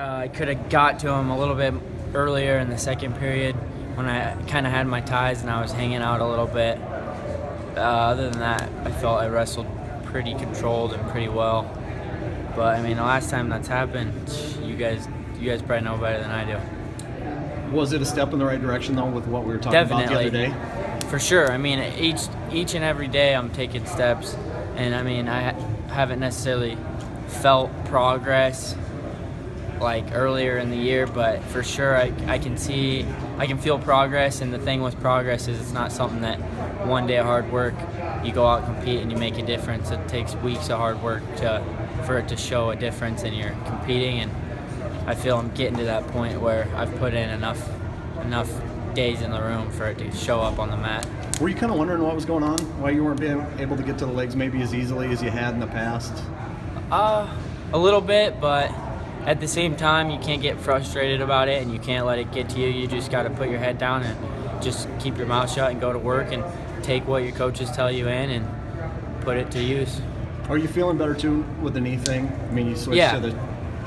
I could have got to him a little bit earlier in the second period when I kind of had my ties and I was hanging out a little bit. Other than that, I felt I wrestled pretty controlled and pretty well. But I mean, the last time that's happened, you guys probably know better than I do. Was it a step in the right direction though, with what we were talking about the other day? For sure. I mean, each and every day I'm taking steps, and I mean, I haven't necessarily felt progress like earlier in the year, but for sure I can feel progress. And the thing with progress is it's not something that one day of hard work you go out and compete and you make a difference. It takes weeks of hard work for it to show a difference, and you're competing. And I feel I'm getting to that point where I've put in enough days in the room for it to show up on the mat. Were you kind of wondering what was going on? Why you weren't being able to get to the legs maybe as easily as you had in the past? A little bit, but at the same time, you can't get frustrated about it and you can't let it get to you. You just got to put your head down and just keep your mouth shut and go to work and take what your coaches tell you in and put it to use. Are you feeling better too with the knee thing? I mean, you switched to the...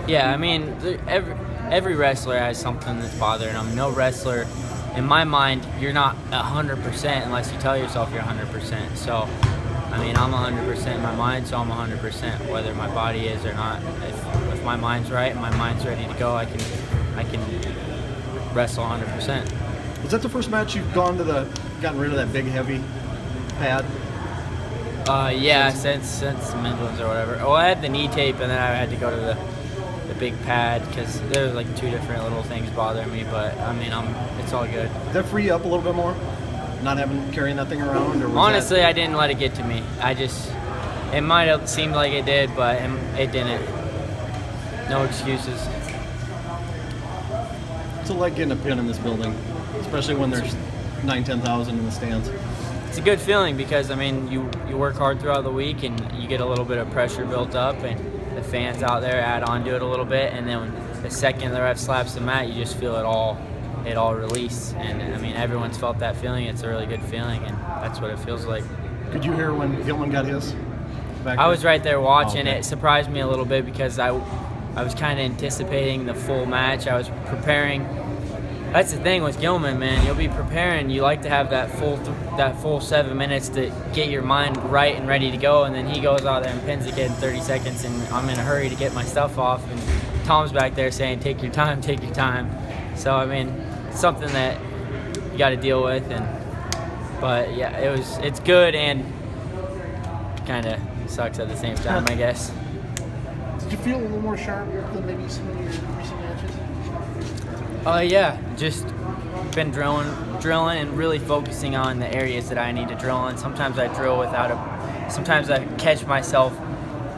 Yeah, I mean, every wrestler has something that's bothering them. No wrestler, in my mind, you're not 100% unless you tell yourself you're 100%. So, I mean, I'm 100% in my mind, so I'm 100% whether my body is or not. If my mind's right and my mind's ready to go, I can wrestle 100%. Was that the first match you've gotten rid of that big heavy pad? Yeah, since Midlands or whatever. Well, I had the knee tape, and then I had to go to the big pad because there was like two different little things bothering me. But I mean, it's all good. Did that free you up a little bit more, not carrying that thing around? Or honestly, I didn't let it get to me. It might have seemed like it did, but it didn't. No excuses. It's like getting a pin in this building, especially when there's 9,000-10,000 in the stands. It's a good feeling because, I mean, you work hard throughout the week and you get a little bit of pressure built up, and the fans out there add on to it a little bit, and then when the second the ref slaps the mat, you just feel it all release. And I mean, everyone's felt that feeling. It's a really good feeling, and that's what it feels like. Could you hear when Gilman got his? I was right there watching. It surprised me a little bit because I was kind of anticipating the full match. I was preparing. That's the thing with Gilman, man. You'll be preparing. You like to have that full 7 minutes to get your mind right and ready to go, and then he goes out there and pins the kid in 30 seconds, and I'm in a hurry to get my stuff off, and Tom's back there saying, "Take your time, take your time." So I mean, it's something that you got to deal with, but yeah, it's good and kind of sucks at the same time, I guess. Did you feel a little more sharp than maybe some of your recent matches? Yeah, just been drilling and really focusing on the areas that I need to drill on. Sometimes I drill sometimes I catch myself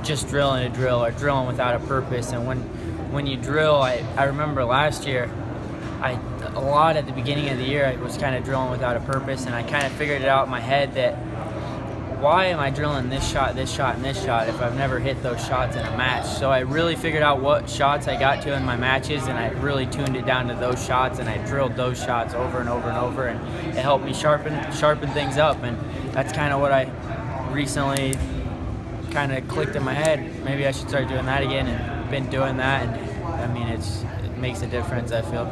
just drilling a drill or drilling without a purpose. And when you drill, I remember last year, a lot at the beginning of the year, I was kind of drilling without a purpose, and I kind of figured it out in my head that why am I drilling this shot, and this shot if I've never hit those shots in a match? So I really figured out what shots I got to in my matches, and I really tuned it down to those shots, and I drilled those shots over and over and over, and it helped me sharpen things up. And that's kind of what I recently kind of clicked in my head. Maybe I should start doing that again, and been doing that, and I mean, it makes a difference, I feel.